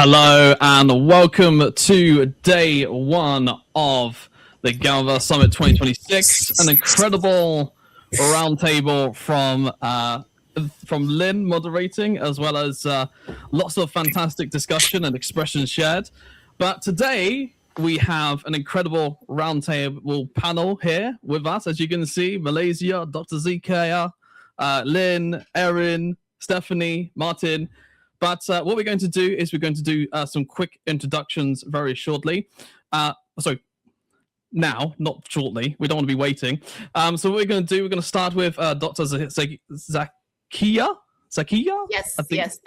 Hello and welcome to day one of the GatherVerse Summit 2026. An incredible roundtable from Lynn moderating, as well as lots of fantastic discussion and expressions shared. But today we have an incredible roundtable panel here with us. As you can see, Malaysia, Dr. Zekia, Lynn, Erin, Stephanie, Martin. But what we're going to do is we're going to do some quick introductions very shortly. Now, not shortly. We don't want to be waiting. So what we're going to do, we're going to start with Dr. Zakia. Zakia? Yes,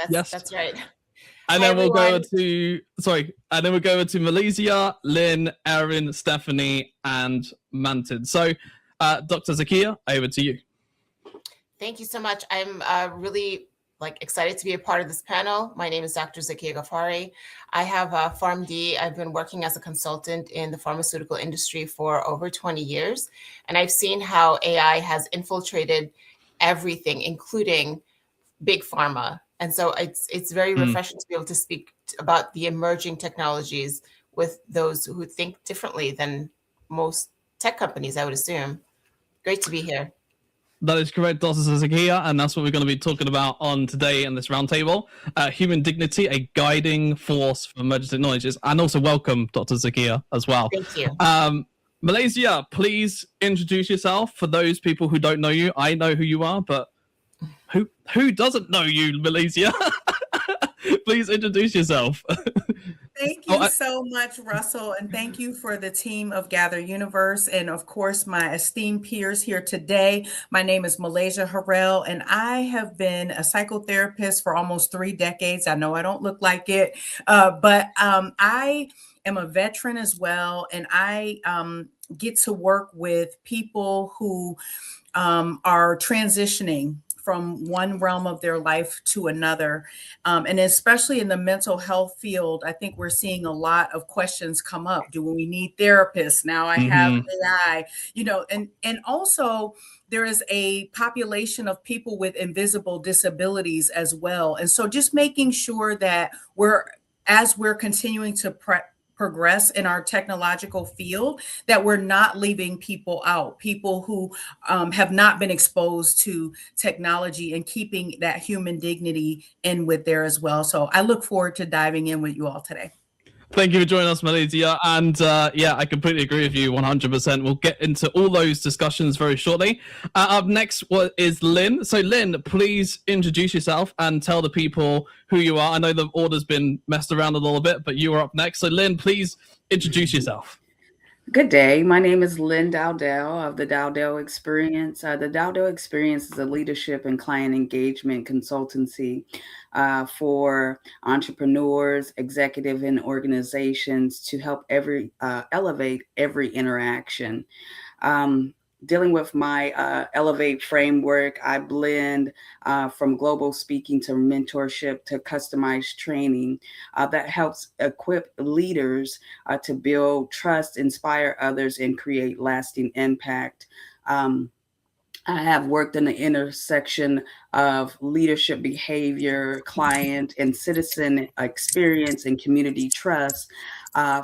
that's right. And then we'll go to Malaysia, Lynn, Erin, Stephanie, and Mantin. So, Dr. Zakia, over to you. Thank you so much. I'm really excited to be a part of this panel. My name is Dr. Zakia Ghaffari. I have PharmD. I've been working as a consultant in the pharmaceutical industry for over 20 years, and I've seen how AI has infiltrated everything, including big pharma. And so it's very refreshing to be able to speak about the emerging technologies with those who think differently than most tech companies, I would assume. Great to be here. That is correct, Dr. Zakia, and that's what we're going to be talking about on today in this roundtable. Human dignity, a guiding force for emerging technologies. And also welcome, Dr. Zakia, as well. Thank you. Malaysia, please introduce yourself for those people who don't know you. I know who you are, but who doesn't know you, Malaysia? Please introduce yourself. Thank you so much, Russell, and thank you for the team of Gather Universe and, of course, my esteemed peers here today. My name is Malaysia Harrell, and I have been a psychotherapist for almost 3 decades. I know I don't look like it, but I am a veteran as well, and I get to work with people who are transitioning from one realm of their life to another. And especially in the mental health field, I think we're seeing a lot of questions come up. Do we need therapists? Now I have AI, and also there is a population of people with invisible disabilities as well. And so just making sure that as we're continuing to progress in our technological field, that we're not leaving people out, people who have not been exposed to technology, and keeping that human dignity in with there as well. So I look forward to diving in with you all today. Thank you for joining us, Malaysia. And I completely agree with you 100%. We'll get into all those discussions very shortly. Up next is Lynn. So Lynn, please introduce yourself and tell the people who you are. I know the order's been messed around a little bit, but you are up next. So Lynn, please introduce yourself. Good day. My name is Lynn Dowdell of the Dowdell Experience. The Dowdell Experience is a leadership and client engagement consultancy for entrepreneurs, executive, and organizations to help elevate every interaction. Dealing with my Elevate framework, I blend from global speaking to mentorship to customized training that helps equip leaders to build trust, inspire others, and create lasting impact. I have worked in the intersection of leadership behavior, client and citizen experience, and community trust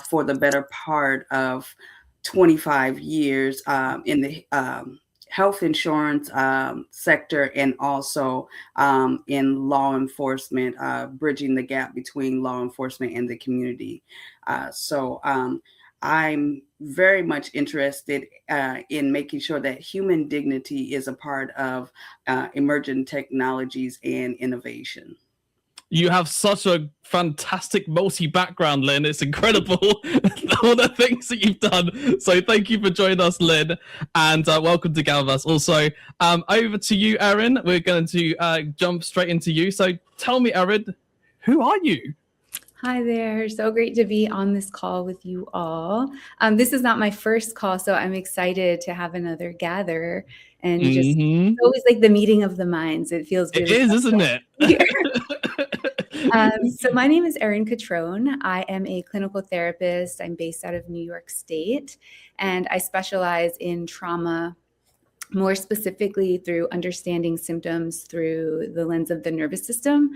for the better part of 25 years in the health insurance sector, and also in law enforcement, bridging the gap between law enforcement and the community. So I'm very much interested in making sure that human dignity is a part of emerging technologies and innovation. You have such a fantastic multi-background, Lynn. It's incredible, all the things that you've done. So thank you for joining us, Lynn, and welcome to GatherVerse. Also, over to you, Erin. We're going to jump straight into you. So tell me, Erin, who are you? Hi there. So great to be on this call with you all. This is not my first call, so I'm excited to have another gather. And just it's always like the meeting of the minds. It feels really It is, isn't it? So my name is Erin Catrone. I am a clinical therapist. I'm based out of New York State, and I specialize in trauma more specifically through understanding symptoms through the lens of the nervous system.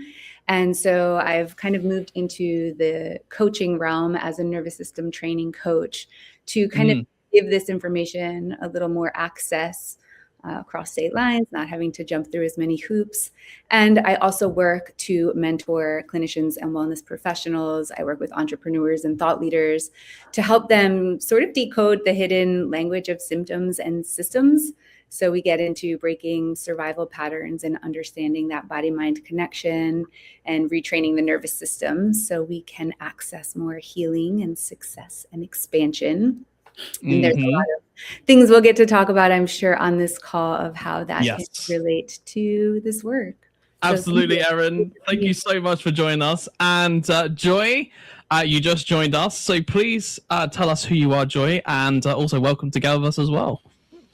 And so I've kind of moved into the coaching realm as a nervous system training coach to kind of give this information a little more access across state lines, not having to jump through as many hoops. And I also work to mentor clinicians and wellness professionals. I work with entrepreneurs and thought leaders to help them sort of decode the hidden language of symptoms and systems. So we get into breaking survival patterns and understanding that body-mind connection and retraining the nervous system so we can access more healing and success and expansion. And there's a lot of things we'll get to talk about, I'm sure, on this call of how that can relate to this work. Absolutely, Erin. Thank you so much for joining us. And Joy, you just joined us. So please tell us who you are, Joy, and also welcome to GatherVerse as well.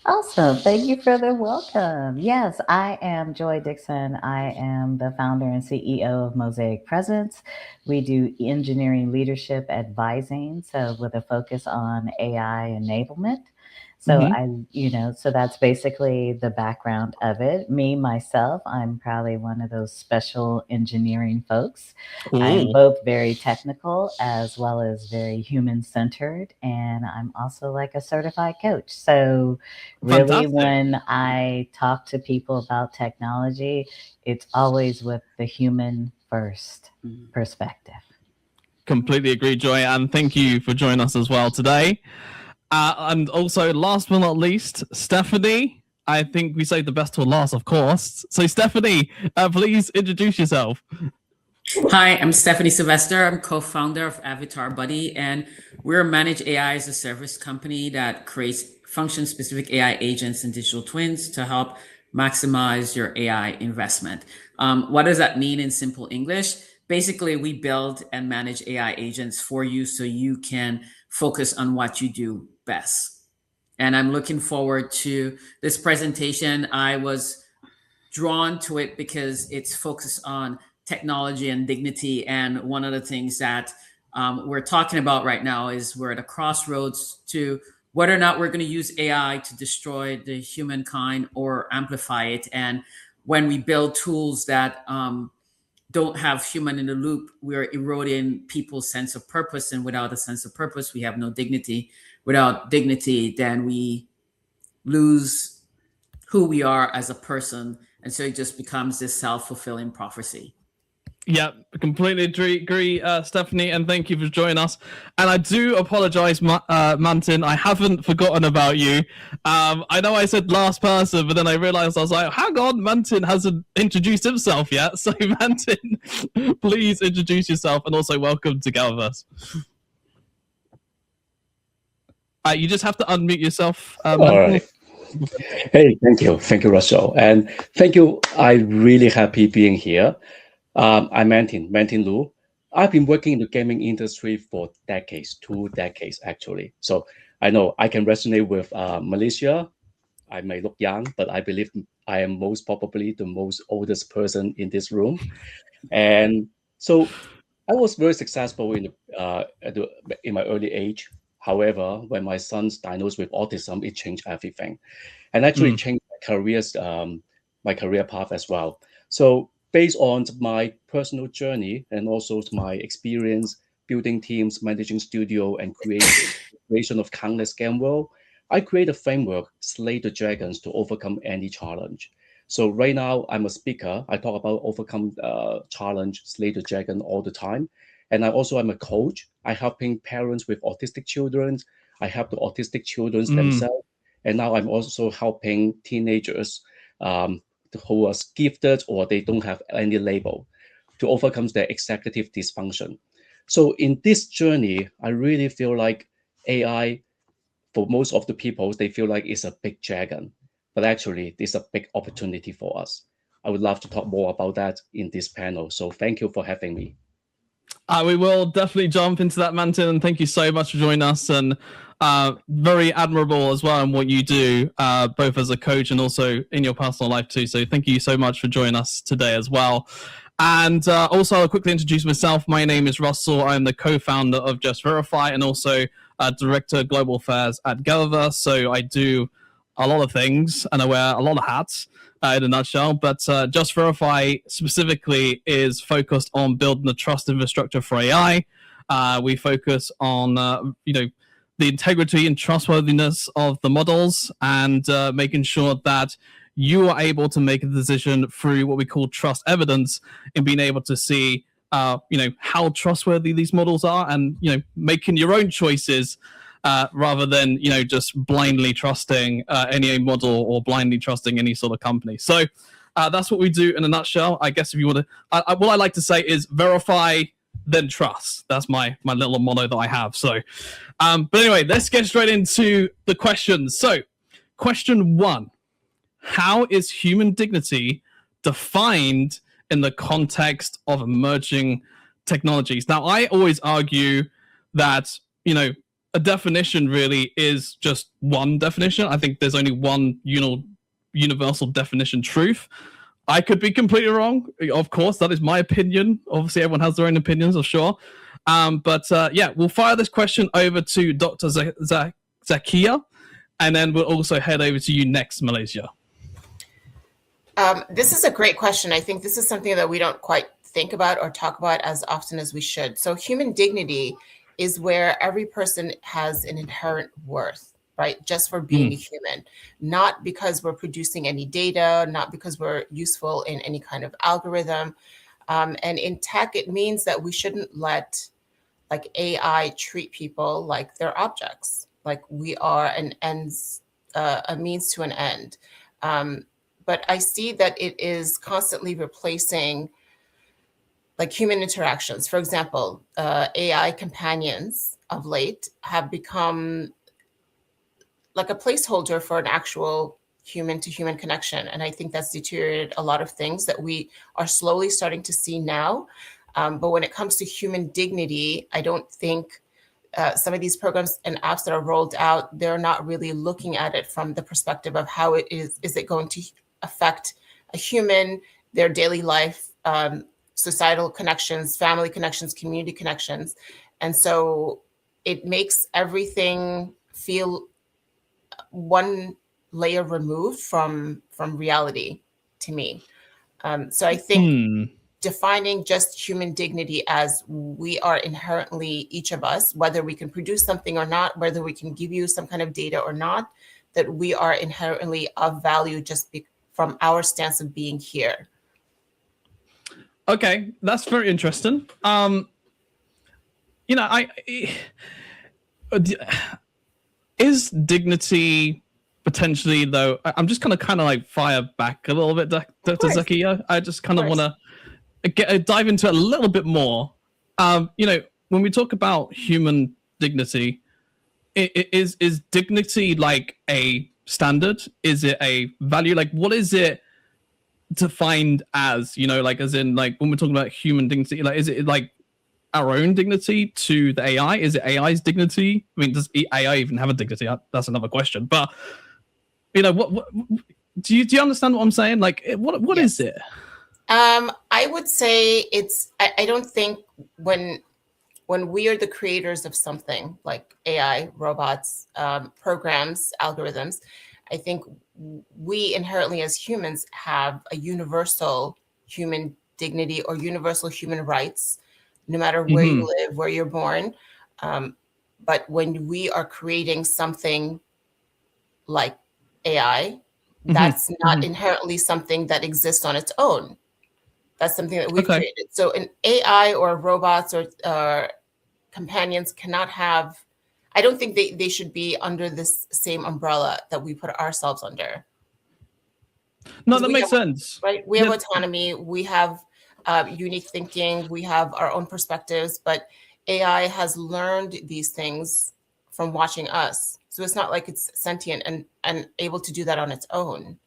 Awesome. Thank you for the welcome. Yes, I am Joy Dixon. I am the founder and CEO of Mosaic Presence. We do engineering leadership advising, so with a focus on AI enablement. So so that's basically the background of it. Me, myself, I'm probably one of those special engineering folks. I'm both very technical as well as very human-centered, and I'm also like a certified coach. So really, when I talk to people about technology, it's always with the human first perspective. Completely agree, Joy, and thank you for joining us as well today. And also, last but not least, Stephanie. I think we saved the best till last, of course. So, Stephanie, please introduce yourself. Hi, I'm Stephanie Sylvester. I'm co-founder of Avatar Buddy, and we're a managed AI as a service company that creates function-specific AI agents and digital twins to help maximize your AI investment. What does that mean in simple English? Basically, we build and manage AI agents for you so you can focus on what you do best. And I'm looking forward to this presentation. I was drawn to it because it's focused on technology and dignity. And one of the things that we're talking about right now is we're at a crossroads to whether or not we're going to use AI to destroy the humankind or amplify it. And when we build tools that don't have human in the loop, we're eroding people's sense of purpose. And without a sense of purpose, we have no dignity. Without dignity, then we lose who we are as a person. And so it just becomes this self-fulfilling prophecy. Yeah, completely agree, Stephanie, and thank you for joining us. And I do apologize, Mantin, I haven't forgotten about you. I know I said last person, but then I realized I was like, hang on, Mantin hasn't introduced himself yet. So Mantin, please introduce yourself and also welcome to GatherVerse. You just have to unmute yourself. All right. Hey, thank you. Thank you, Russell. And thank you. I'm really happy being here. I'm Mantin Lu. I've been working in the gaming industry for decades, 2 decades, actually. So I know I can resonate with Malaysia. I may look young, but I believe I am most probably the most oldest person in this room. And so I was very successful in my early age. However, when my son's diagnosed with autism, it changed everything, and actually changed my career path as well. So based on my personal journey and also my experience building teams, managing studio, and creation of countless game world, I create a framework, Slay the Dragons, to overcome any challenge. So right now, I'm a speaker. I talk about overcome challenge, slay the dragon all the time. And I also am a coach. I helping parents with autistic children. I help the autistic children themselves. And now I'm also helping teenagers who are gifted or they don't have any label to overcome their executive dysfunction. So in this journey, I really feel like AI, for most of the people, they feel like it's a big dragon, but actually it's a big opportunity for us. I would love to talk more about that in this panel. So thank you for having me. We will definitely jump into that, Mantin, and thank you so much for joining us. And very admirable as well in what you do, both as a coach and also in your personal life too. So thank you so much for joining us today as well. And also, I'll quickly introduce myself. My name is Russell. I'm the co-founder of Just Verify and also Director of Global Affairs at GatherVerse. So I do a lot of things and I wear a lot of hats in a nutshell. But Just Verify specifically is focused on building the trust infrastructure for AI. We focus on the integrity and trustworthiness of the models and making sure that you are able to make a decision through what we call trust evidence and being able to see how trustworthy these models are and making your own choices rather than just blindly trusting any model or blindly trusting any sort of company. So that's what we do in a nutshell. I guess if you want to, what I like to say is verify then trust. That's my little motto that I have. So but anyway, let's get straight into the questions. So question 1, how is human dignity defined in the context of emerging technologies? Now, I always argue that, a definition really is just one definition. I think there's only one universal definition truth. I could be completely wrong. Of course, that is my opinion. Obviously, everyone has their own opinions, I'm sure. But we'll fire this question over to Dr. Zakia, and then we'll also head over to you next, Malaysia. This is a great question. I think this is something that we don't quite think about or talk about as often as we should. So human dignity is where every person has an inherent worth, right? Just for being a human, not because we're producing any data, not because we're useful in any kind of algorithm. And in tech, it means that we shouldn't let like AI treat people like they're objects, like we are a means to an end. But I see that it is constantly replacing like human interactions. For example, AI companions of late have become like a placeholder for an actual human-to-human connection. And I think that's deteriorated a lot of things that we are slowly starting to see now. But when it comes to human dignity, I don't think some of these programs and apps that are rolled out, they're not really looking at it from the perspective of how it is it going to affect a human, their daily life, societal connections, family connections, community connections. And so it makes everything feel one layer removed from reality to me. So I think defining just human dignity as we are inherently, each of us, whether we can produce something or not, whether we can give you some kind of data or not, that we are inherently of value just from our stance of being here. Okay, that's very interesting. Is dignity potentially, though? I'm just gonna kind of like fire back a little bit, Dr. Zakia. I just kind of want to dive into it a little bit more. When we talk about human dignity, is dignity like a standard? Is it a value? Like, what is it defined as? Like as in, like when we're talking about human dignity, like is it like our own dignity to the AI? Is it AI's dignity? I mean, does AI even have a dignity? That's another question. But what do you understand what I'm saying? Like, what is it? I would say I don't think when we are the creators of something like AI, robots, programs, algorithms, I think we inherently as humans have a universal human dignity or universal human rights, no matter where you live, where you're born. But when we are creating something like AI, that's not inherently something that exists on its own. That's something that we've created. So an AI or robots or companions cannot have, I don't think they should be under this same umbrella that we put ourselves under. No, that makes sense. Right? We have autonomy. We have unique thinking. We have our own perspectives, but AI has learned these things from watching us. So it's not like it's sentient and able to do that on its own.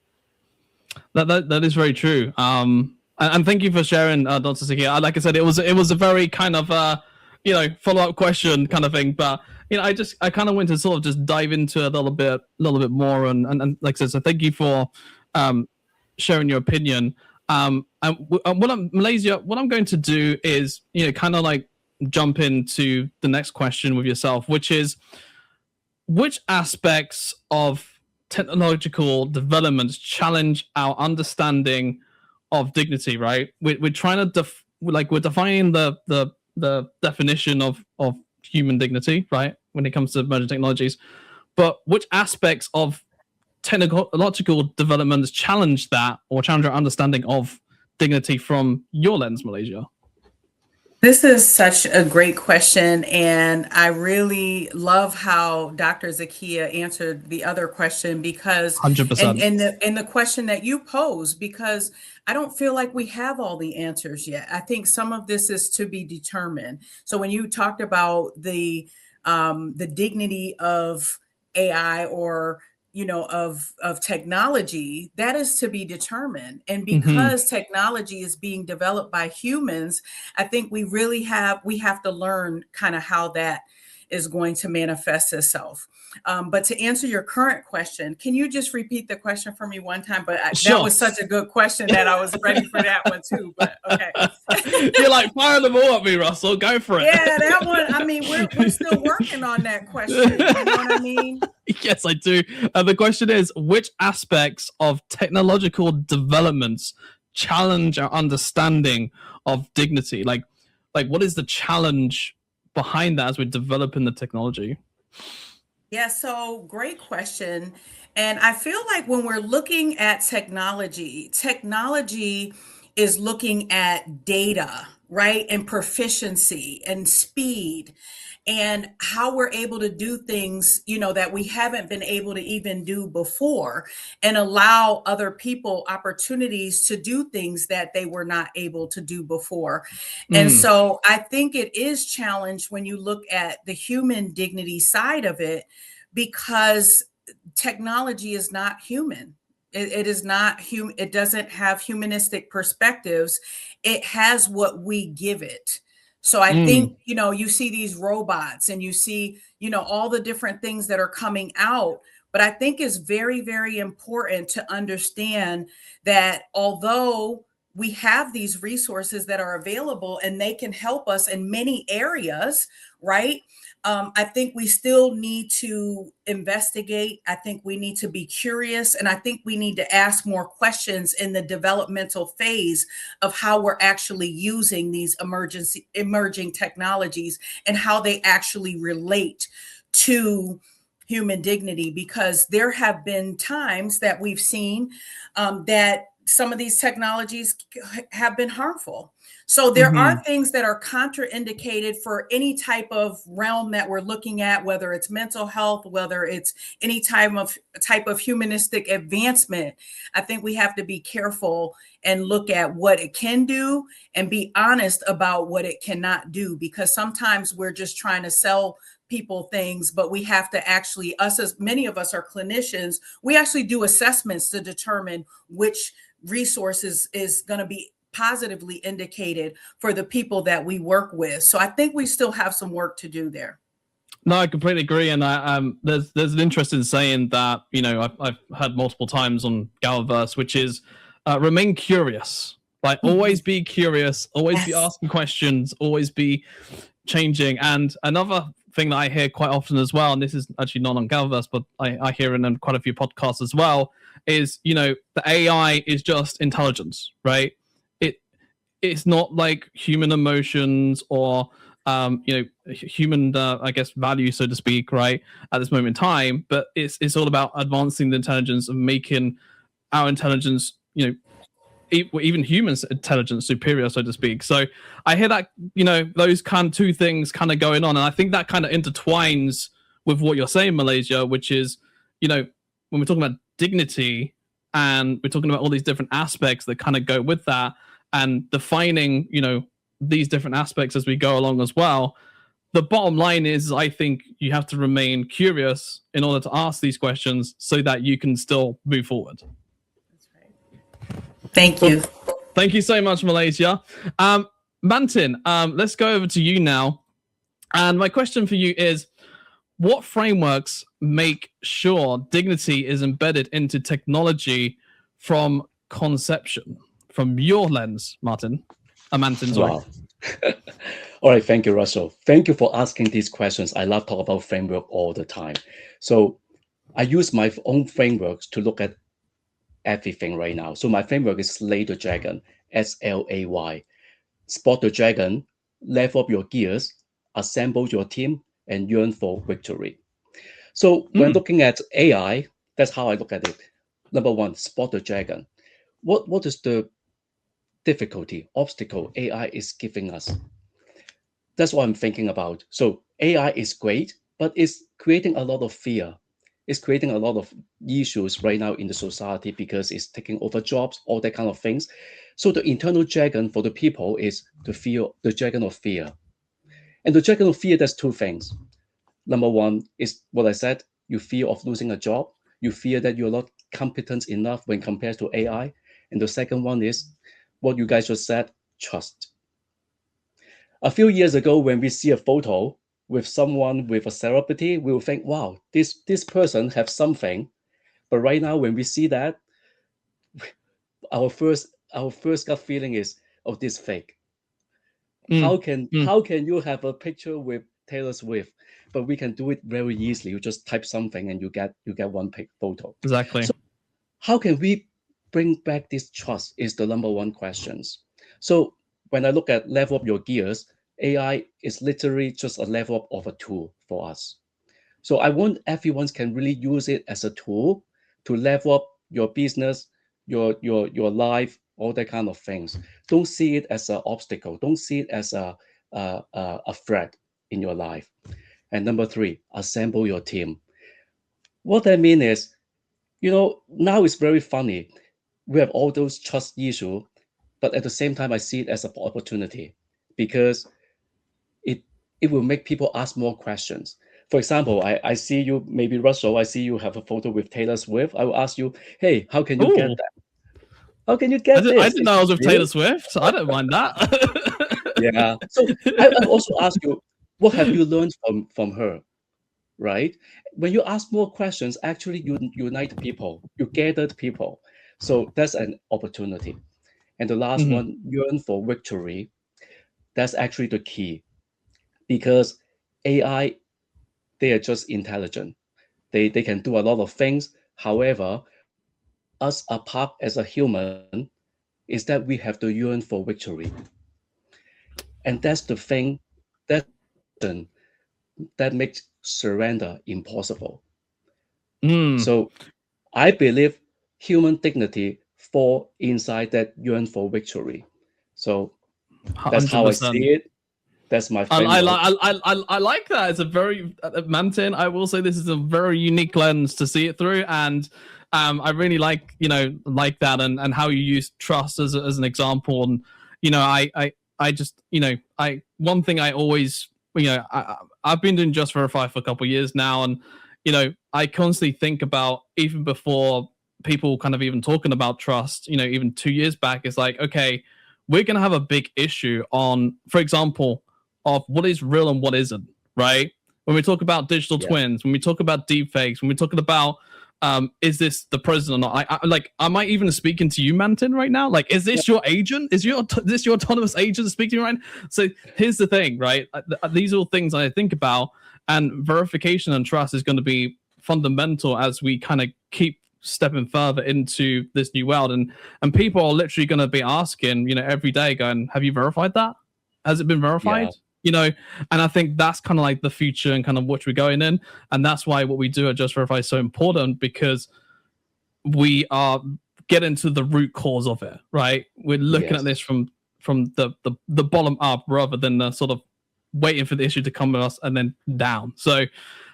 That is very true. And thank you for sharing, Dr. Zakia. Like I said, it was a very kind of follow-up question kind of thing. But I kind of went to sort of just dive into it a little bit more. And like I said, so thank you for sharing your opinion. And Malaysia, what I'm going to do is kind of like jump into the next question with yourself, which is, which aspects of technological developments challenge our understanding of dignity, right? We're trying to we're defining the definition of human dignity, right, when it comes to emerging technologies. But which aspects of technological developments challenge that, or challenge our understanding of dignity from your lens, Malaysia? This is such a great question, and I really love how Dr. Zakia answered the other question, because 100%. and the question that you posed, because I don't feel like we have all the answers yet. I think some of this is to be determined. So when you talked about the dignity of AI, or of technology, that is to be determined. And because technology is being developed by humans, I think we have to learn kind of how that is going to manifest itself. But to answer your current question, can you just repeat the question for me one time? But Sure. That was such a good question that I was ready for that one too. But okay. You're like, fire them all at me, Russell. Go for it. Yeah, that one. I mean, we're still working on that question. You know what I mean? Yes, I do. The question is, which aspects of technological developments challenge our understanding of dignity? Like what is the challenge behind that as we're developing the technology? Yeah, so great question. And I feel like when we're looking at technology is looking at data, right? And proficiency and speed, and how we're able to do things, that we haven't been able to even do before, and allow other people opportunities to do things that they were not able to do before. And so I think it is challenged when you look at the human dignity side of it, because technology is not human. It is not human. It doesn't have humanistic perspectives. It has what we give it. So I think, you see these robots, and you see, all the different things that are coming out. But I think it's very, very important to understand that although we have these resources that are available and they can help us in many areas, right? I think we still need to investigate. I think we need to be curious. And I think we need to ask more questions in the developmental phase of how we're actually using these emerging technologies, and how they actually relate to human dignity. Because there have been times that we've seen that some of these technologies have been harmful. So there are things that are contraindicated for any type of realm that we're looking at, whether it's mental health, whether it's any type of humanistic advancement. I think we have to be careful and look at what it can do, and be honest about what it cannot do, because sometimes we're just trying to sell people things, but we have to actually, as many of us are clinicians, we actually do assessments to determine which resources is going to be positively indicated for the people that we work with. So I think we still have some work to do there. No, I completely agree. And there's an interest in saying that, I've heard multiple times on GatherVerse, which is remain curious. Like, always be curious, always be asking questions, always be changing. And another thing that I hear quite often as well, and this is actually not on GatherVerse, but I hear in quite a few podcasts as well, is, the AI is just intelligence, right? It's not like human emotions or human I guess value, so to speak, right, at this moment in time. But it's all about advancing the intelligence and making our intelligence, even humans' intelligence superior, so to speak. So I hear that, those kind of two things kind of going on, and I think that kind of intertwines with what you're saying, Malaysia, which is, when we're talking about dignity and we're talking about all these different aspects that kind of go with that, and defining, these different aspects as we go along as well. The bottom line is, I think you have to remain curious in order to ask these questions so that you can still move forward. That's right. Thank you. Thank you so much, Malaysia. Mantin, let's go over to you now. And my question for you is, what frameworks make sure dignity is embedded into technology from conception? From your lens, Mantin, sorry. Wow. All right, thank you, Russell. Thank you for asking these questions. I love talking about framework all the time. So I use my own frameworks to look at everything right now. So my framework is Slay the Dragon, SLAY. Spot the dragon, level up your gears, assemble your team, and yearn for victory. So when looking at AI, that's how I look at it. Number one, spot the dragon. What is the difficulty, obstacle AI is giving us? That's what I'm thinking about. So AI is great, but it's creating a lot of fear. It's creating a lot of issues right now in the society because it's taking over jobs, all that kind of things. So the internal dragon for the people is the dragon of fear. And the dragon of fear, there's two things. Number one is what I said, you fear of losing a job. You fear that you're not competent enough when compared to AI. And the second one is what you guys just said, trust. A few years ago, when we see a photo with someone with a celebrity, we will think, wow, this person have something. But right now, when we see that, our first gut feeling is, oh, this fake. How can you have a picture with Taylor Swift? But we can do it very easily. You just type something and you get one photo. Exactly. So how can we bring back this trust is the number one questions. So when I look at level up your gears, AI is literally just a level up of a tool for us. So I want everyone can really use it as a tool to level up your business, your life, all that kind of things. Don't see it as an obstacle. Don't see it as a threat in your life. And number three, assemble your team. What I mean is, now it's very funny. We have all those trust issues, but at the same time, I see it as an opportunity because it will make people ask more questions. For example, I see you, maybe Russell, I see you have a photo with Taylor Swift. I will ask you, hey, how can you get that? How can you get this? I didn't know I was with Taylor Swift. So I don't mind that. Yeah. So I also ask you, what have you learned from her? Right? When you ask more questions, actually you unite people, you gathered people. So that's an opportunity. And the last one, yearn for victory. That's actually the key. Because AI, they are just intelligent. They can do a lot of things. However, us apart as a human is that we have to yearn for victory. And that's the thing that makes surrender impossible. So I believe human dignity fall inside that yearn for victory. So that's 100%. How I see it. That's my framework. I like that. It's a very Mantin. I will say this is a very unique lens to see it through, and I really like that and how you use trust as an example. And I just one thing I always I've been doing Just Verify for a couple of years now, and I constantly think about, even before people kind of even talking about trust, even 2 years back, it's like, okay, we're going to have a big issue on, for example, of what is real and what isn't, right? When we talk about digital twins, when we talk about deepfakes, when we're talking about, is this the president or not? I might even speaking to you, Mantin, right now. Like, is this your agent? Is this your autonomous agent speaking to you right now? So here's the thing, right? These are all things I think about, and verification and trust is going to be fundamental as we kind of keep stepping further into this new world. And people are literally going to be asking, every day, going, have you verified that? Has it been verified? And I think that's kind of like the future and kind of what we're going in. And that's why what we do at Just Verify is so important, because we are getting to the root cause of it, right? We're looking at this from the bottom up, rather than the sort of waiting for the issue to come to us and then down. So,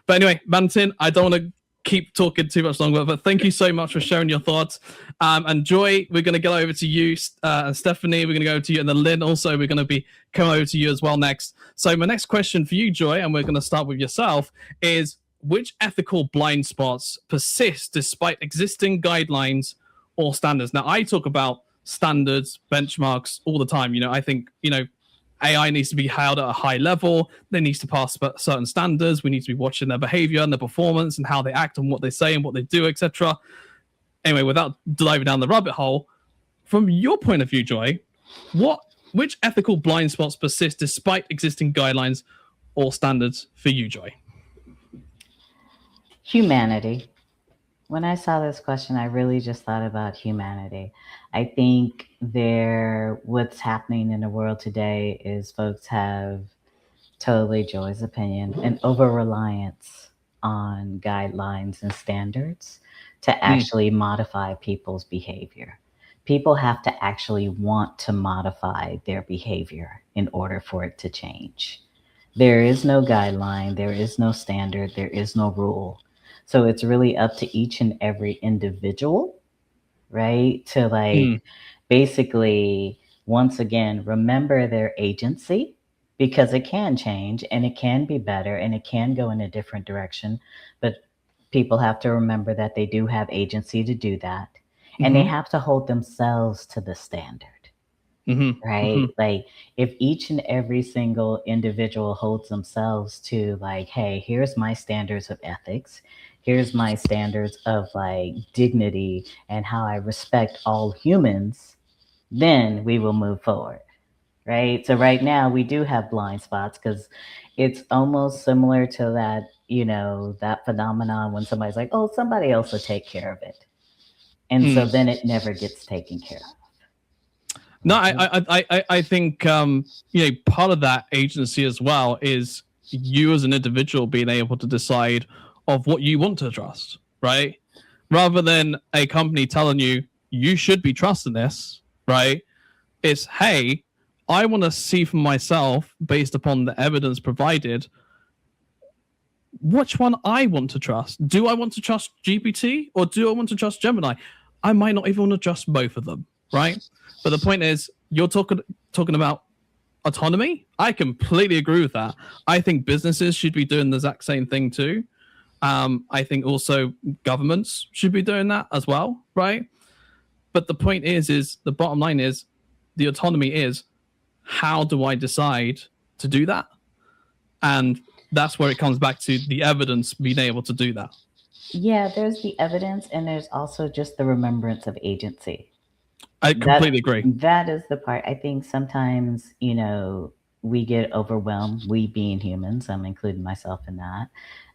but anyway, Mantin, I don't want to keep talking too much longer, but thank you so much for sharing your thoughts. And Joy, we're going to go over to you. Stephanie, we're going to go to you, and then Lynn also, we're going to be coming over to you as well next. So my next question for you, Joy, and we're going to start with yourself, is which ethical blind spots persist despite existing guidelines or standards? Now, I talk about standards, benchmarks all the time. I think, AI needs to be held at a high level. They need to pass certain standards. We need to be watching their behavior and their performance and how they act and what they say and what they do, etc. Anyway, without diving down the rabbit hole, from your point of view, Joy, which ethical blind spots persist despite existing guidelines or standards for you, Joy? Humanity. When I saw this question, I really just thought about humanity. I think what's happening in the world today is folks have, totally Joy's opinion, an over-reliance on guidelines and standards to actually modify people's behavior. People have to actually want to modify their behavior in order for it to change. There is no guideline, there is no standard, there is no rule. So it's really up to each and every individual, right? To basically, once again, remember their agency, because it can change and it can be better and it can go in a different direction. But people have to remember that they do have agency to do that. And they have to hold themselves to the standard. Right? Like, if each and every single individual holds themselves to, like, hey, here's my standards of ethics, here's my standards of like dignity and how I respect all humans, then we will move forward. Right? So right now we do have blind spots, because it's almost similar to that, that phenomenon when somebody's like, oh, somebody else will take care of it. And so then it never gets taken care of. No, I think part of that agency as well is you as an individual being able to decide of what you want to trust, right? Rather than a company telling you you should be trusting this, right? It's, hey, I want to see for myself, based upon the evidence provided, which one I want to trust. Do I want to trust GPT or do I want to trust Gemini? I might not even want to trust both of them, right? But the point is, you're talking about autonomy. I completely agree with that. I think businesses should be doing the exact same thing too. I think also governments should be doing that as well, right? But the point is the bottom line is, the autonomy is, how do I decide to do that? And that's where it comes back to the evidence being able to do that. Yeah, there's the evidence, and there's also just the remembrance of agency. I completely agree. That is the part. I think sometimes, we get overwhelmed, we being humans, I'm including myself in that,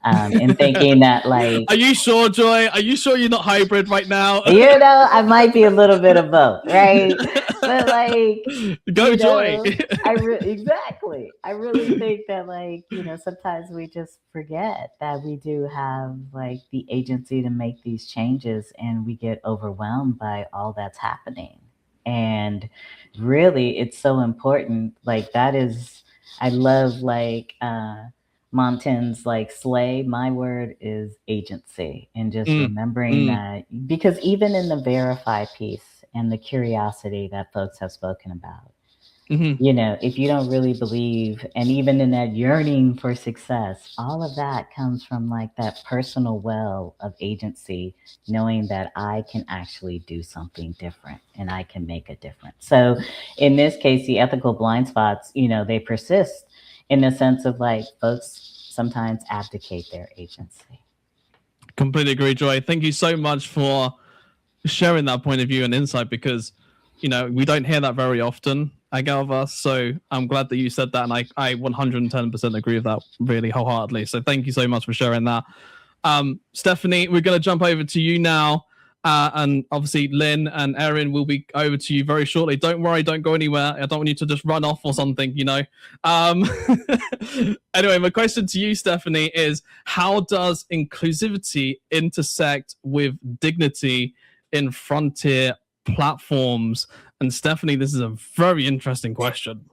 and thinking that, like... Are you sure, Joy? Are you sure you're not hybrid right now? I might be a little bit of both, right? But like... Go, Joy! Exactly. I really think that, like, sometimes we just forget that we do have, like, the agency to make these changes, and we get overwhelmed by all that's happening. And really, it's so important. Like, that is... I love, like... Montaigne's like, slay, my word is agency, and just remembering that, because even in the verify piece and the curiosity that folks have spoken about, if you don't really believe, and even in that yearning for success, all of that comes from like that personal well of agency, knowing that I can actually do something different and I can make a difference. So in this case, the ethical blind spots, they persist, in the sense of like, folks sometimes abdicate their agency. Completely agree, Joy. Thank you so much for sharing that point of view and insight, because, we don't hear that very often at GatherVerse. So I'm glad that you said that. And I 110% agree with that really wholeheartedly. So thank you so much for sharing that. Stephanie, we're going to jump over to you now. And obviously, Lynn and Erin will be over to you very shortly. Don't worry, don't go anywhere. I don't want you to just run off or something, Anyway, my question to you, Stephanie, is how does inclusivity intersect with dignity in frontier platforms? And Stephanie, this is a very interesting question.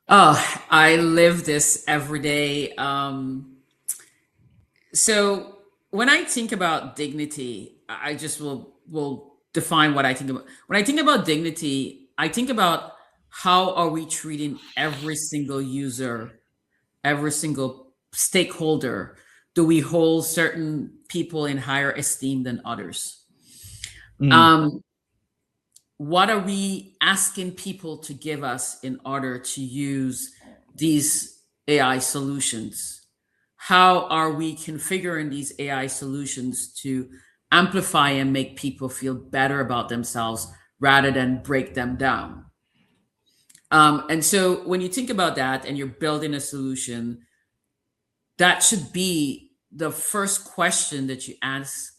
Oh, I live this every day. So when I think about dignity, I just will define what I think about. When I think about dignity, I think about how are we treating every single user, every single stakeholder. Do we hold certain people in higher esteem than others? What are we asking people to give us in order to use these AI solutions? How are we configuring these AI solutions to amplify and make people feel better about themselves rather than break them down? And so when you think about that and you're building a solution, that should be the first question that you ask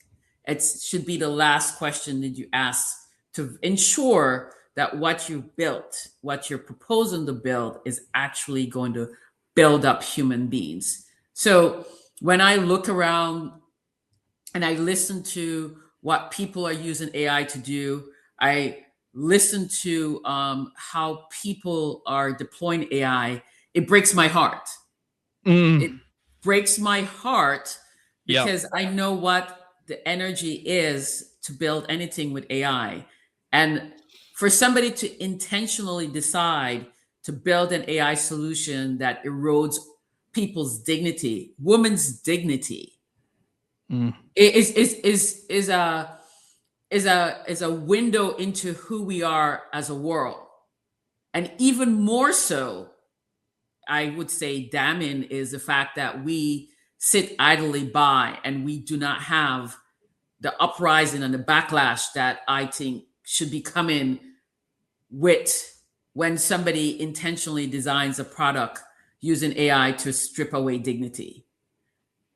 It should be the last question that you ask to ensure that what you built, what you're proposing to build, is actually going to build up human beings. So when I look around and I listen to what people are using AI to do, I listen to how people are deploying AI, it breaks my heart. It breaks my heart because I know what the energy is to build anything with AI. And for somebody to intentionally decide to build an AI solution that erodes people's dignity, women's dignity, is a window into who we are as a world. And even more so, I would say damning is the fact that we sit idly by and we do not have the uprising and the backlash that I think should be coming with when somebody intentionally designs a product using AI to strip away dignity.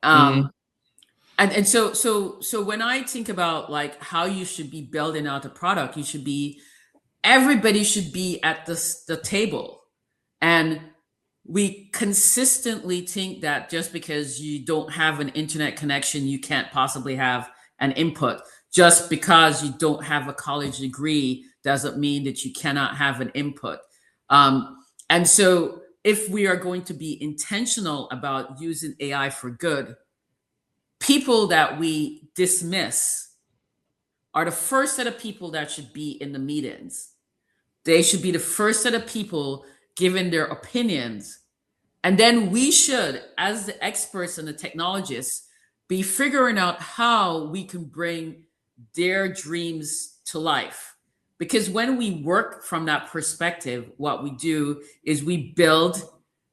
And so when I think about like how you should be building out a product, everybody should be at the table. And we consistently think that just because you don't have an internet connection, you can't possibly have an input. Just because you don't have a college degree doesn't mean that you cannot have an input. And so if we are going to be intentional about using AI for good, people that we dismiss are the first set of people that should be in the meetings. They should be the first set of people giving their opinions. And then we should, as the experts and the technologists, be figuring out how we can bring their dreams to life. Because when we work from that perspective, what we do is we build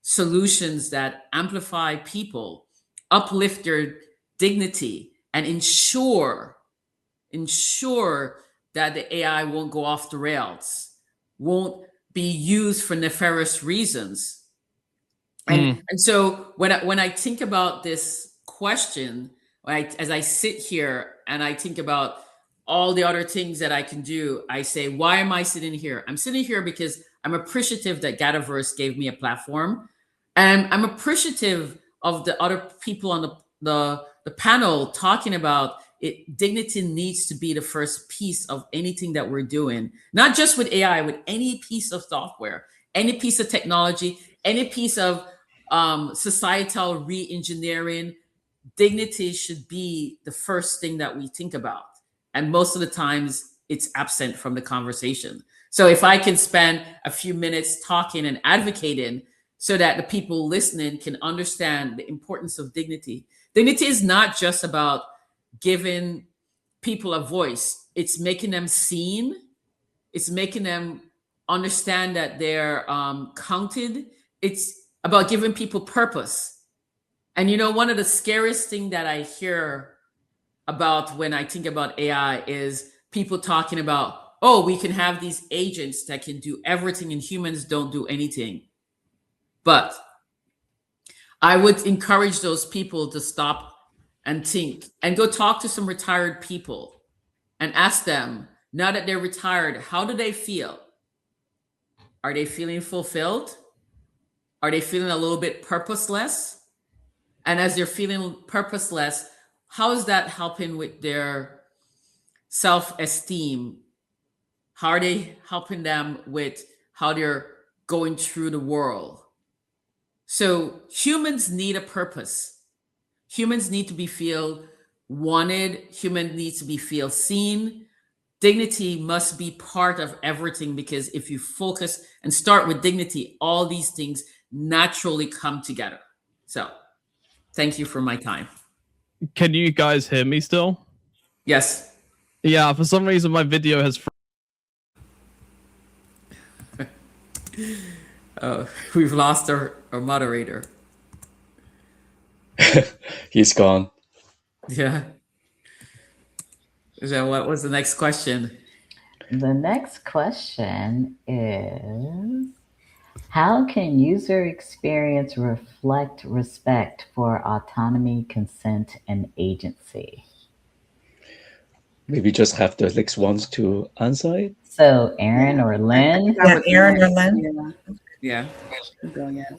solutions that amplify people, uplift their dignity, and ensure that the AI won't go off the rails, won't be used for nefarious reasons. And so when I think about this question, as I sit here and I think about all the other things that I can do, I say, why am I sitting here? I'm sitting here because I'm appreciative that GatherVerse gave me a platform. And I'm appreciative of the other people on the panel talking about it. Dignity needs to be the first piece of anything that we're doing, not just with AI, with any piece of software, any piece of technology, any piece of societal re-engineering. Dignity should be the first thing that we think about. And most of the times it's absent from the conversation. So if I can spend a few minutes talking and advocating so that the people listening can understand the importance of dignity. Dignity is not just about giving people a voice. It's making them seen. It's making them understand that they're counted. It's about giving people purpose. And you know, one of the scariest things that I hear about when I think about AI is people talking about, oh, we can have these agents that can do everything and humans don't do anything. But I would encourage those people to stop and think and go talk to some retired people and ask them, now that they're retired, how do they feel? Are they feeling fulfilled? Are they feeling a little bit purposeless? And as they're feeling purposeless, how is that helping with their self-esteem? How are they helping them with how they're going through the world? So humans need a purpose. Humans need to be feel wanted. Humans need to be feel seen. Dignity must be part of everything, because if you focus and start with dignity, all these things naturally come together. So thank you for my time. Can you guys hear me still? Yes. Yeah, for some reason my video has... We've lost our moderator. He's gone. Yeah. So what was the next question? The next question is, how can user experience reflect respect for autonomy, consent, and agency? Maybe just have the next ones to answer it. So Aaron or Lynn? Yeah, Aaron or Lynn? Yeah. Go, yes.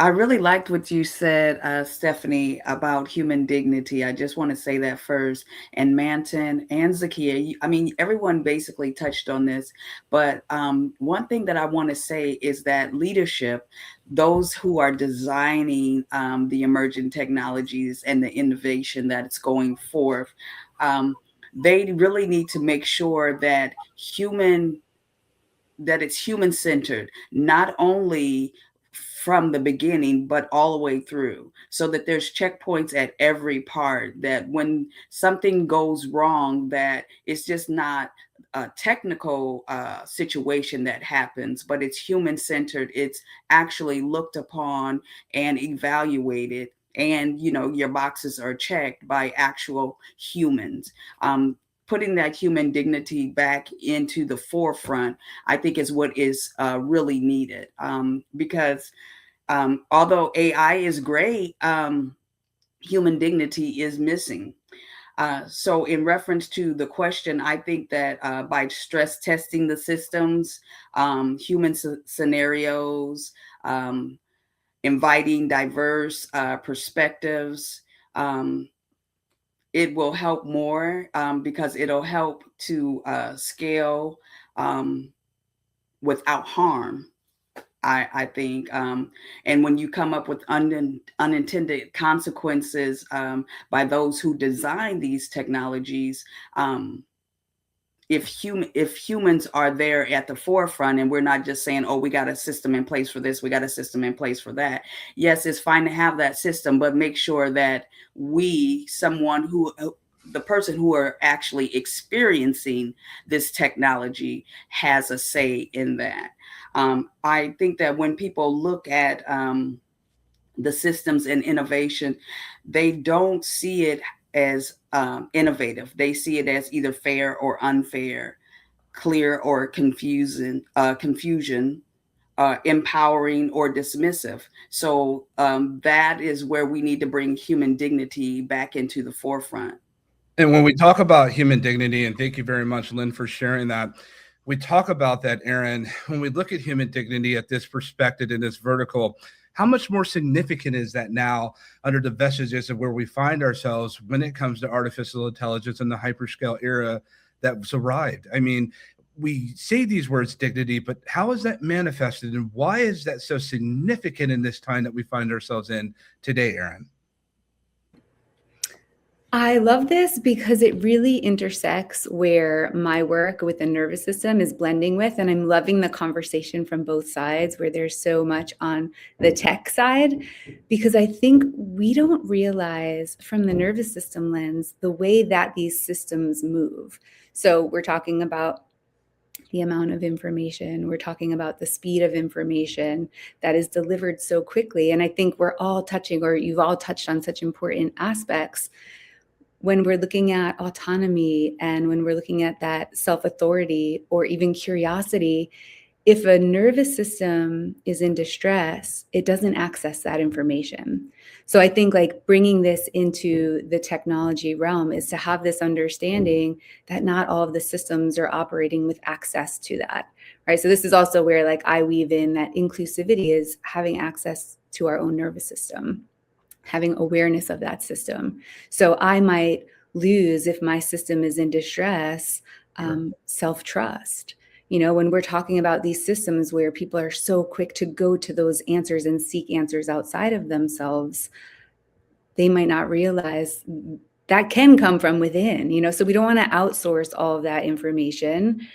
I really liked what you said, Stephanie, about human dignity. I just want to say that first. And Manton and Zakia, I mean, everyone basically touched on this. But one thing that I want to say is that leadership, those who are designing the emerging technologies and the innovation that's going forth, they really need to make sure that it's human centered, not only from the beginning, but all the way through, so that there's checkpoints at every part, that when something goes wrong, that it's just not a technical situation that happens, but it's human centered. It's actually looked upon and evaluated, and your boxes are checked by actual humans. Putting that human dignity back into the forefront, I think, is what is really needed, because although AI is great, human dignity is missing. So in reference to the question, I think that by stress testing the systems, human scenarios, inviting diverse perspectives, it will help more, because it'll help to scale without harm, I think. And when you come up with unintended consequences by those who design these technologies, if humans are there at the forefront, and we're not just saying, oh, we got a system in place for this, we got a system in place for that. Yes, it's fine to have that system, but make sure that the person who are actually experiencing this technology has a say in that. I think that when people look at the systems and innovation, they don't see it as innovative. They see it as either fair or unfair, clear or confusion, empowering or dismissive. So that is where we need to bring human dignity back into the forefront. And when we talk about human dignity, and thank you very much, Lynn, for sharing that, we talk about that, Aaron, when we look at human dignity at this perspective, in this vertical, how much more significant is that now under the vestiges of where we find ourselves when it comes to artificial intelligence and the hyperscale era that's arrived? I mean, we say these words dignity, but how is that manifested, and why is that so significant in this time that we find ourselves in today, Aaron? I love this because it really intersects where my work with the nervous system is blending with, and I'm loving the conversation from both sides where there's so much on the tech side, because I think we don't realize from the nervous system lens the way that these systems move. So we're talking about the amount of information, we're talking about the speed of information that is delivered so quickly. And I think we're all touching, or you've all touched on such important aspects when we're looking at autonomy and when we're looking at that self-authority or even curiosity. If a nervous system is in distress, it doesn't access that information. So I think like bringing this into the technology realm is to have this understanding that not all of the systems are operating with access to that, right? So this is also where like I weave in that inclusivity is having access to our own nervous system, having awareness of that system. So I might lose, if my system is in distress, self-trust. When we're talking about these systems where people are so quick to go to those answers and seek answers outside of themselves, they might not realize that can come from within, so we don't want to outsource all of that information.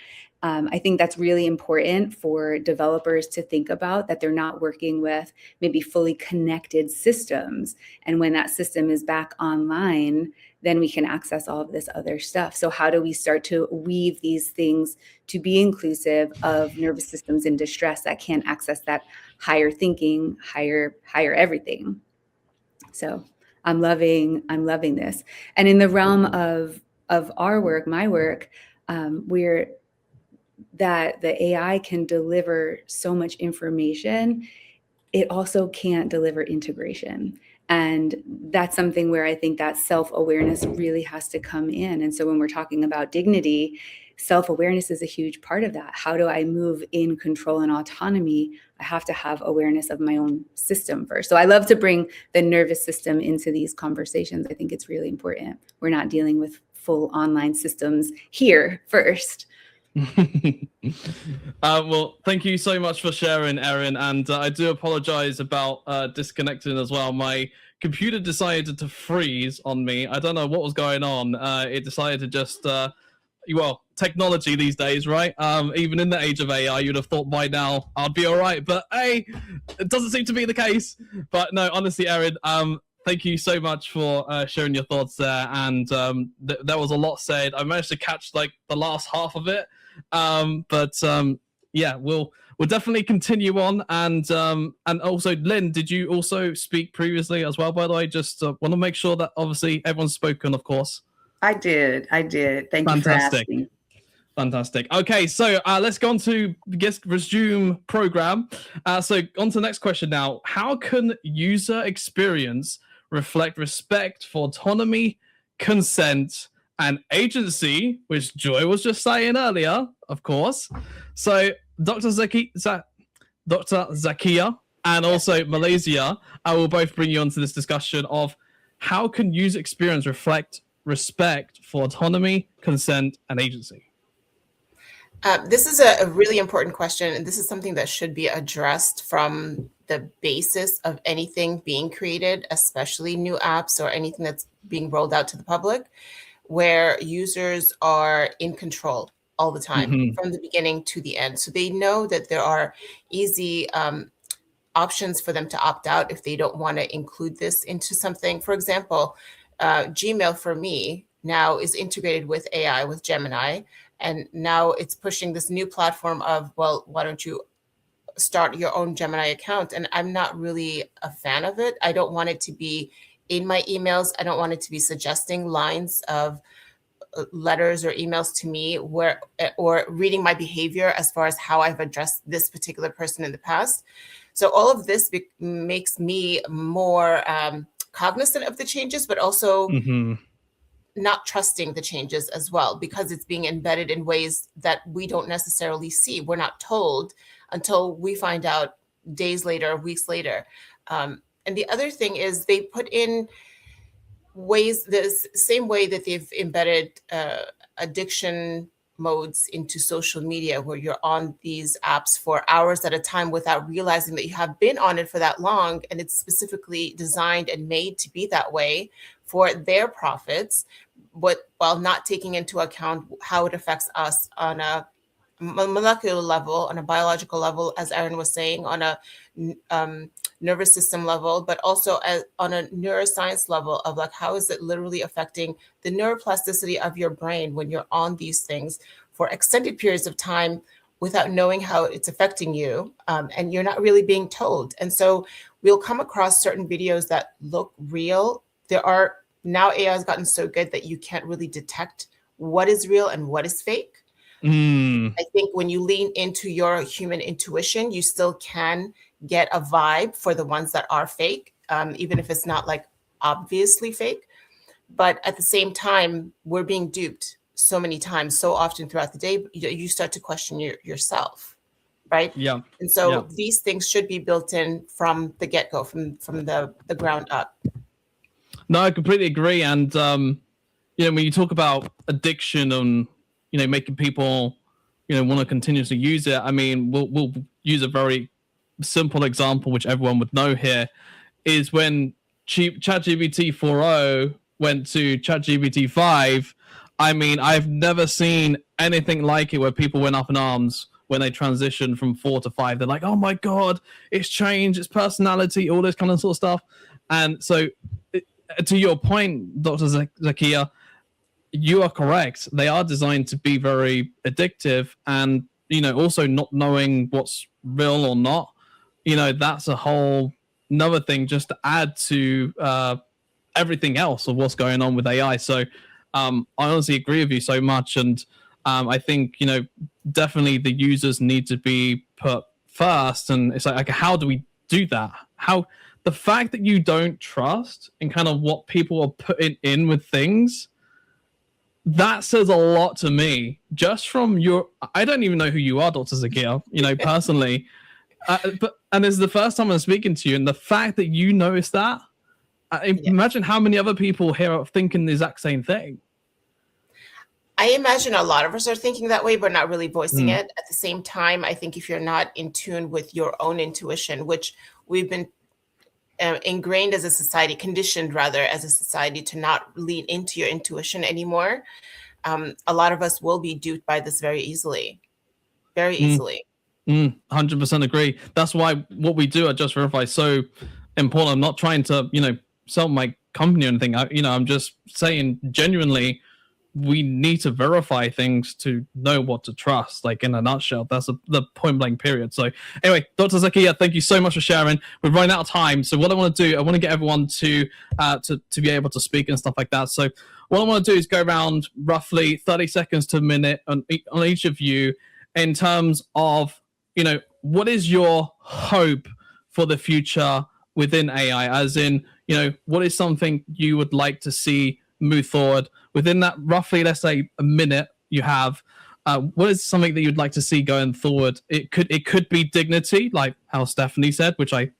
I think that's really important for developers to think about, that they're not working with maybe fully connected systems. And when that system is back online, then we can access all of this other stuff. So how do we start to weave these things to be inclusive of nervous systems in distress that can't access that higher thinking, higher everything? So I'm loving this. And in the realm of our work, my work, that the AI can deliver so much information, it also can't deliver integration. And that's something where I think that self-awareness really has to come in. And so when we're talking about dignity, self-awareness is a huge part of that. How do I move in control and autonomy? I have to have awareness of my own system first. So I love to bring the nervous system into these conversations. I think it's really important. We're not dealing with full online systems here first. Well, thank you so much for sharing, Erin, and I do apologize about disconnecting as well. My computer decided to freeze on me. I don't know what was going on. It decided to just well, technology these days, right? Even in the age of AI, you'd have thought by now I'd be all right, but hey, it doesn't seem to be the case. But no, honestly, Erin, thank you so much for sharing your thoughts there, and there was a lot said. I managed to catch like the last half of it, but yeah, we'll definitely continue on. And also, Lynn, did you also speak previously as well? By the way, just want to make sure that obviously everyone's spoken, of course. I did. Thank you for asking. Fantastic. Okay, so let's go on to resume program. So on to the next question now. How can user experience reflect respect for autonomy, consent, and agency, which Joy was just saying earlier, of course. So Dr. Zakia and also Malaysia, I will both bring you onto this discussion of how can user experience reflect respect for autonomy, consent, and agency. This is a really important question, and this is something that should be addressed from the basis of anything being created, especially new apps or anything that's being rolled out to the public, where users are in control all the time, from the beginning to the end. So they know that there are easy options for them to opt out if they don't want to include this into something. For example, Gmail for me now is integrated with AI, with Gemini. And now it's pushing this new platform of, well, why don't you start your own Gemini account? And I'm not really a fan of it. I don't want it to be in my emails. I don't want it to be suggesting lines of letters or emails to me or reading my behavior as far as how I've addressed this particular person in the past. So all of this makes me more cognizant of the changes, but also not trusting the changes as well, because it's being embedded in ways that we don't necessarily see. We're not told until we find out days later, weeks later. And the other thing is they put in ways, the same way that they've embedded addiction modes into social media, where you're on these apps for hours at a time without realizing that you have been on it for that long. And it's specifically designed and made to be that way for their profits, but while not taking into account how it affects us on a molecular level, on a biological level, as Erin was saying, on a nervous system level, but also on a neuroscience level of like, how is it literally affecting the neuroplasticity of your brain when you're on these things for extended periods of time without knowing how it's affecting you, and you're not really being told. And so we'll come across certain videos that look real. Now AI has gotten so good that you can't really detect what is real and what is fake. I think when you lean into your human intuition, you still can get a vibe for the ones that are fake, even if it's not like obviously fake. But at the same time, we're being duped so many times, so often throughout the day, you start to question yourself, right? Yeah. And so these things should be built in from the get-go, from the ground up. No, I completely agree. And, when you talk about addiction and, making people, want to continuously use it, I mean, we'll use a very simple example, which everyone would know here, is when ChatGPT 4.0 went to ChatGPT 5. I mean, I've never seen anything like it where people went up in arms when they transitioned from 4 to 5. They're like, oh my God, it's changed, its personality, all this kind of sort of stuff. And so to your point, Dr. Zakia, you are correct. They are designed to be very addictive, and also not knowing what's real or not. That's a whole another thing just to add to everything else of what's going on with AI. So I honestly agree with you so much, and I think definitely the users need to be put first. And it's like, how do we do that? How the fact that you don't trust in kind of what people are putting in with things, that says a lot to me. Just from your, I don't even know who you are, Dr. Zakia, personally, and this is the first time I'm speaking to you, and the fact that you noticed that, imagine how many other people here are thinking the exact same thing. I imagine a lot of us are thinking that way, but not really voicing it. At the same time, I think if you're not in tune with your own intuition, which we've been ingrained as a society, conditioned rather as a society to not lean into your intuition anymore, a lot of us will be duped by this very easily. Very easily. 100% agree. That's why what we do at Just Verify is so important. I'm not trying to, sell my company or anything. I'm just saying genuinely, we need to verify things to know what to trust. Like in a nutshell, that's the point blank period. So anyway, Dr. Zakia, thank you so much for sharing. We're running out of time. So what I want to do, I want to get everyone to be able to speak and stuff like that. So what I want to do is go around roughly 30 seconds to a minute on each of you in terms of, what is your hope for the future within AI? As in, what is something you would like to see move forward within that roughly, let's say, a minute you have? What is something that you'd like to see going forward? It could be dignity, like how Stephanie said, which I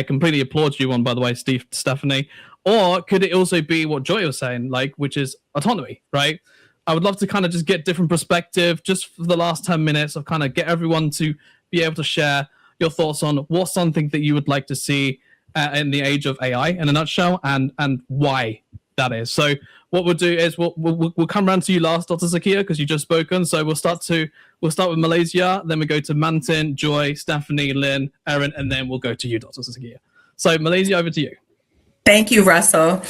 completely applaud you on, by the way, Stephanie. Or could it also be what Joy was saying, like, which is autonomy, right? I would love to kind of just get different perspective just for the last 10 minutes of kind of get everyone to be able to share your thoughts on what's something that you would like to see in the age of AI in a nutshell, and why that is. So what we'll do is we'll come around to you last, Dr. Zakia, because you just spoken. So we'll start with Malaysia, then we go to Mantin, Joy, Stephanie, Lynn, Erin, and then we'll go to you, Dr. Zakia. So Malaysia, over to you. Thank you, Russell.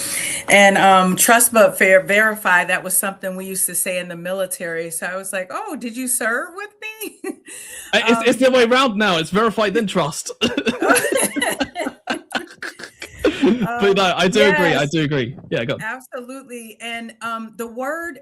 And trust but verify, that was something we used to say in the military. So I was like, oh, did you serve with me? It's the other way around now. It's verify, then trust. But no, I do agree. I do agree. Yeah, go on. Absolutely. And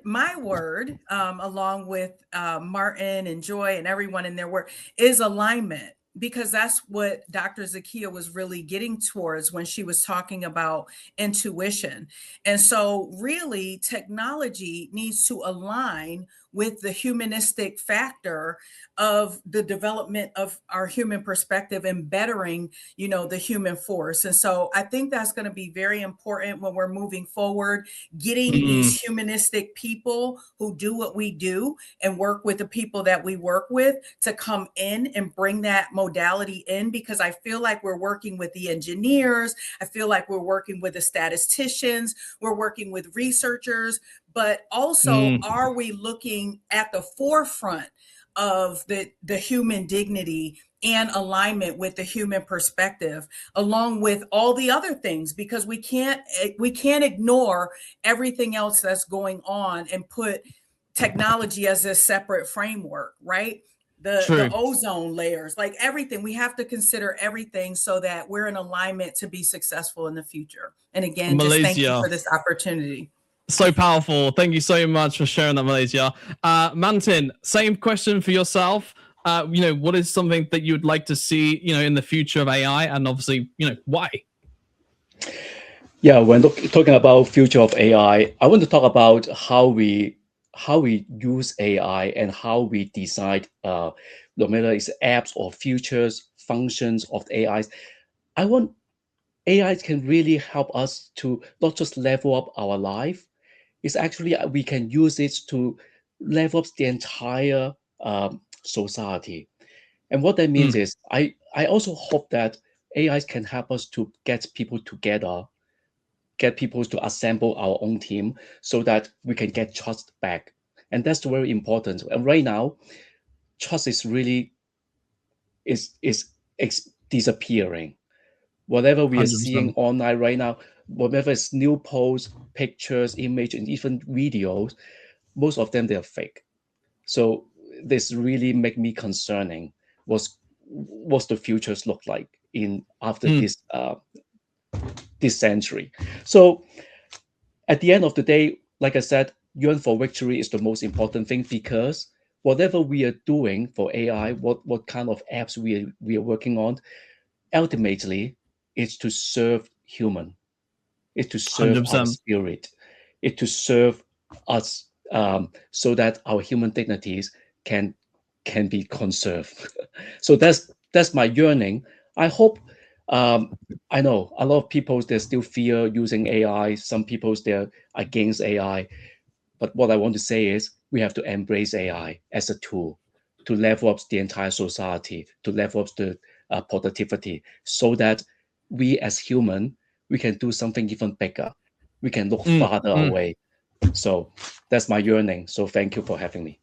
my word, along with Martin and Joy and everyone in their work, is alignment. Because that's what Dr. Zakia was really getting towards when she was talking about intuition. And so really technology needs to align with the humanistic factor of the development of our human perspective and bettering, the human force. And so I think that's going to be very important when we're moving forward, getting these humanistic people who do what we do and work with the people that we work with to come in and bring that modality in, because I feel like we're working with the engineers. I feel like we're working with the statisticians. We're working with researchers, but also are we looking at the forefront of the human dignity and alignment with the human perspective, along with all the other things, because we can't ignore everything else that's going on and put technology as a separate framework, right? The ozone layers, like everything. We have to consider everything so that we're in alignment to be successful in the future. And again, Malaysia, just thank you for this opportunity. So powerful. Thank you so much for sharing that, Malaysia. Mantin, same question for yourself. What is something that you would like to see, in the future of AI, and obviously, why? Yeah, when talking about future of AI, I want to talk about how we use AI and how we decide, no matter it's apps or features, functions of AIs. I want AI can really help us to not just level up our life. It's actually we can use it to level up the entire society. And what that means is I also hope that AIs can help us to get people together, get people to assemble our own team so that we can get trust back. And that's very important. And right now, trust is really is disappearing. Whatever we are 100%. seeing online right now, whatever is new posts, pictures, image, and even videos, most of them, they're fake. So this really make me concerning. What's the futures look like after this century? So at the end of the day, like I said, yearn for victory is the most important thing, because whatever we are doing for AI, what kind of apps we are working on, ultimately is to serve human. It's to serve 100%. our spirit. It's to serve us so that our human dignities can be conserved. So that's my yearning. I hope. I know a lot of people, they still fear using AI. Some people, they're against AI. But what I want to say is we have to embrace AI as a tool to level up the entire society, to level up the productivity, so that we as human, we can do something even bigger. We can look farther away. So that's my yearning. So thank you for having me.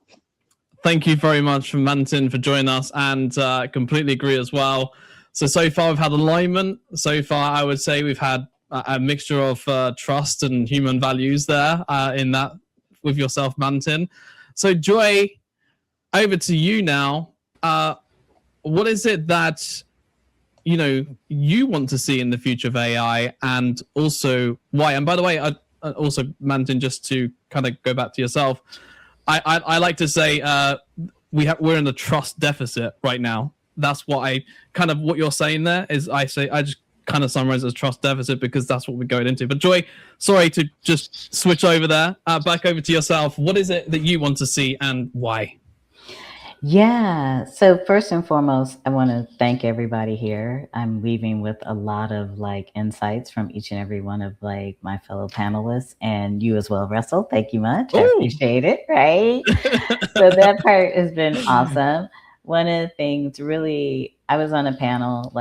Thank you very much, Mantin, for joining us, and completely agree as well. So far we've had alignment. So far, I would say we've had a mixture of trust and human values there in that with yourself, Mantin. So Joy, over to you now. What is it that you want to see in the future of AI, and also why? And by the way, also Mantin, just to kind of go back to yourself, I like to say we're in a trust deficit right now. That's what what you're saying there is. I just kind of summarize it as trust deficit because that's what we're going into. But Joy, sorry to just switch over there. Back over to yourself. What is it that you want to see and why? Yeah. So first and foremost, I want to thank everybody here. I'm leaving with a lot of insights from each and every one of my fellow panelists, and you as well, Russell. Thank you much. I appreciate it. Right. So that part has been awesome. One of the things really, I was on a panel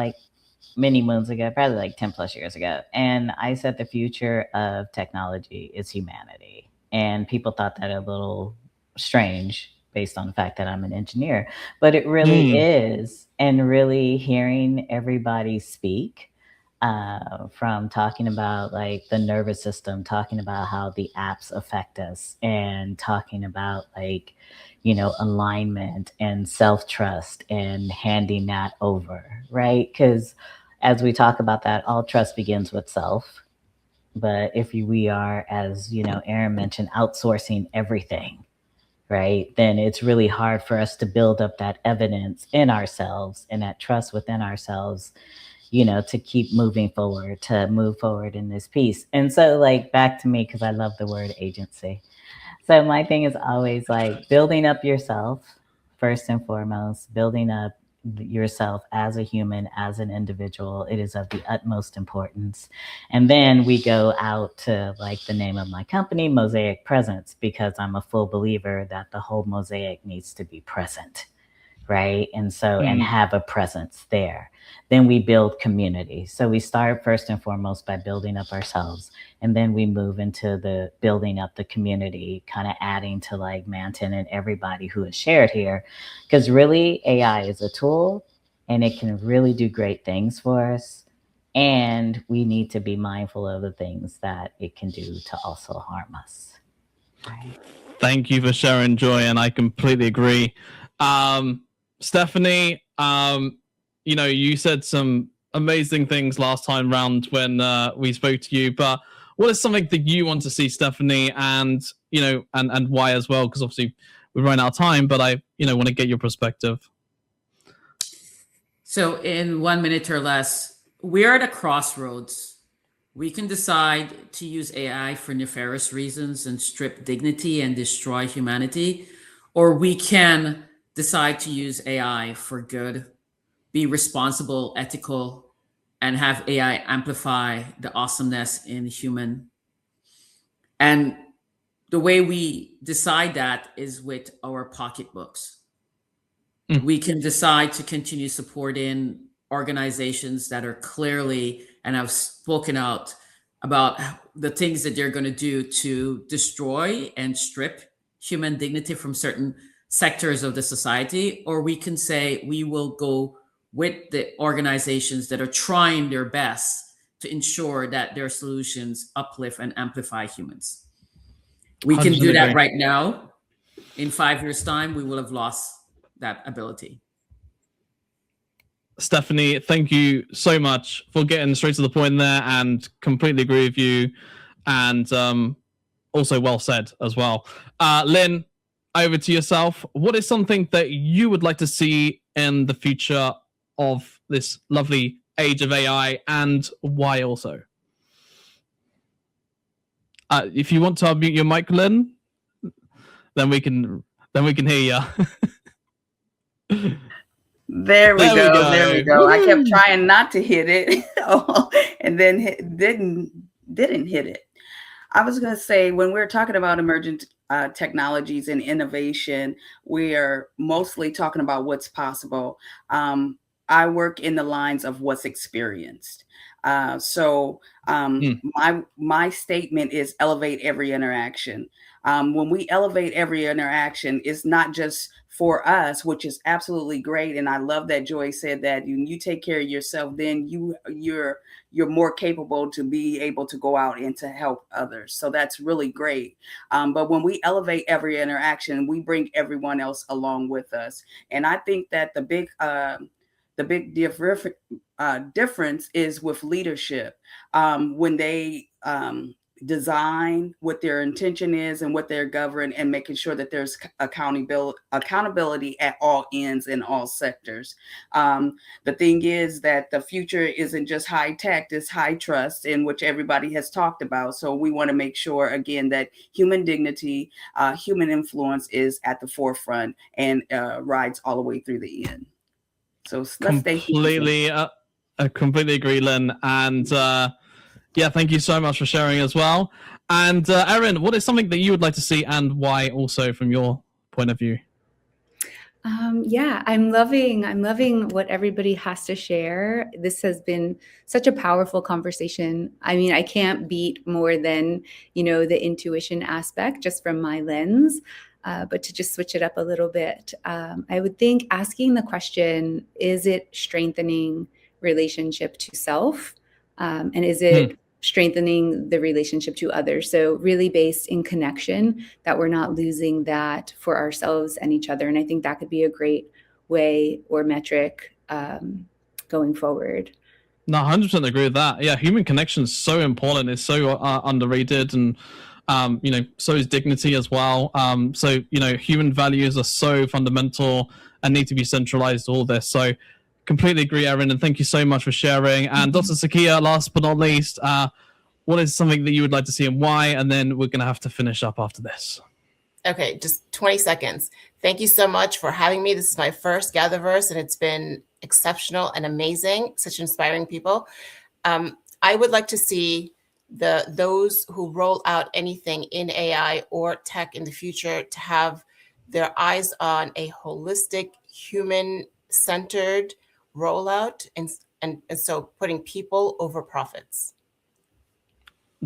many moons ago, probably 10 plus years ago. And I said the future of technology is humanity. And people thought that a little strange based on the fact that I'm an engineer, but it really is. And really hearing everybody speak, from talking about the nervous system, talking about how the apps affect us, and talking about alignment and self-trust and handing that over, right? Because as we talk about that, all trust begins with self. But if we are, as Aaron mentioned, outsourcing everything, right, then it's really hard for us to build up that evidence in ourselves and that trust within ourselves, to keep moving forward, to move forward in this piece. And so back to me, because I love the word agency. So my thing is always building up yourself first and foremost, building up yourself as a human, as an individual. It is of the utmost importance. And then we go out to the name of my company, Mosaic Presence, because I'm a full believer that the whole mosaic needs to be present, right? And so, and have a presence there. Then we build community. So we start first and foremost by building up ourselves. And then we move into the building up the community, kind of adding to Mantin and everybody who has shared here. Because really AI is a tool and it can really do great things for us. And we need to be mindful of the things that it can do to also harm us. Right? Thank you for sharing, Joy. And I completely agree. Stephanie, you said some amazing things last time round when we spoke to you, but what is something that you want to see, Stephanie, and why as well? Because obviously we run out of time, but I want to get your perspective. So in 1 minute or less, we're at a crossroads. We can decide to use AI for nefarious reasons and strip dignity and destroy humanity, or we can decide to use AI for good, be responsible, ethical, and have AI amplify the awesomeness in human. And the way we decide that is with our pocketbooks. We can decide to continue supporting organizations that are clearly and have spoken out about the things that they're going to do to destroy and strip human dignity from certain sectors of the society, or we can say we will go with the organizations that are trying their best to ensure that their solutions uplift and amplify humans. We can do that right now. In 5 years' time, we will have lost that ability. Stephanie, thank you so much for getting straight to the point there, and completely agree with you, and also well said as well. Lynn, over to yourself. What is something that you would like to see in the future of this lovely age of AI, and why also? If you want to unmute your mic, Lynn, then we can hear you. There we go. There we go. Woo-hoo! I kept trying not to hit it, and then didn't hit it. I was going to say, when we're talking about emergent technologies and innovation, we are mostly talking about what's possible. I work in the lines of what's experienced. My statement is elevate every interaction. When we elevate every interaction, it's not just for us, which is absolutely great. And I love that Joy said that you take care of yourself, then you're more capable to be able to go out and to help others. So that's really great. But when we elevate every interaction, we bring everyone else along with us. And I think that the big difference is with leadership. When they design what their intention is and what they're governed, and making sure that there's accountability at all ends in all sectors. The thing is that the future isn't just high tech, it's high trust, in which everybody has talked about. So we want to make sure, again, that human dignity, human influence is at the forefront and rides all the way through the end. So let's completely, I completely agree, Lynn. And yeah, thank you so much for sharing as well. And Erin, what is something that you would like to see, and why also from your point of view? Yeah, I'm loving what everybody has to share. This has been such a powerful conversation. I mean, I can't beat more than, the intuition aspect just from my lens. But to just switch it up a little bit, I would think asking the question, is it strengthening relationship to self? And is it strengthening the relationship to others? So really based in connection, that we're not losing that for ourselves and each other. And I think that could be a great way or metric going forward. No, 100% agree with that. Yeah, human connection is so important. It's so underrated, and so is dignity as well. So human values are so fundamental and need to be centralized to all this. So completely agree, Erin, and thank you so much for sharing. And Dr. Sakia, last but not least, what is something that you would like to see and why? And then we're going to have to finish up after this. Okay, just 20 seconds. Thank you so much for having me. This is my first GatherVerse, and it's been exceptional and amazing. Such inspiring people. I would like to see those who roll out anything in AI or tech in the future to have their eyes on a holistic, human-centered rollout, and so putting people over profits.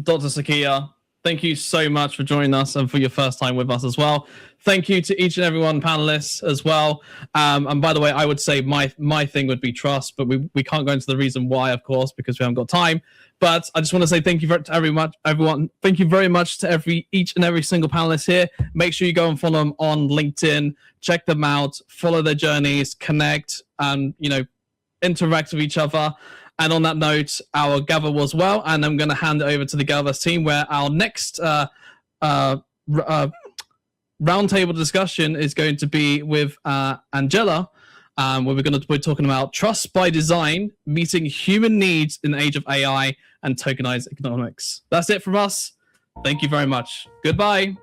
Dr. Sakia, thank you so much for joining us and for your first time with us as well. Thank you to each and every one panelists as well. And by the way, I would say my thing would be trust, but we can't go into the reason why, of course, because we haven't got time. But I just want to say thank you to everyone. Thank you very much to each and every single panelist here. Make sure you go and follow them on LinkedIn, check them out, follow their journeys, connect, and interact with each other. And on that note, our Gather was well, and I'm going to hand it over to the GatherVerse team, where our next roundtable discussion is going to be with Angela, where we're going to be talking about trust by design, meeting human needs in the age of AI and tokenized economics. That's it from us. Thank you very much. Goodbye.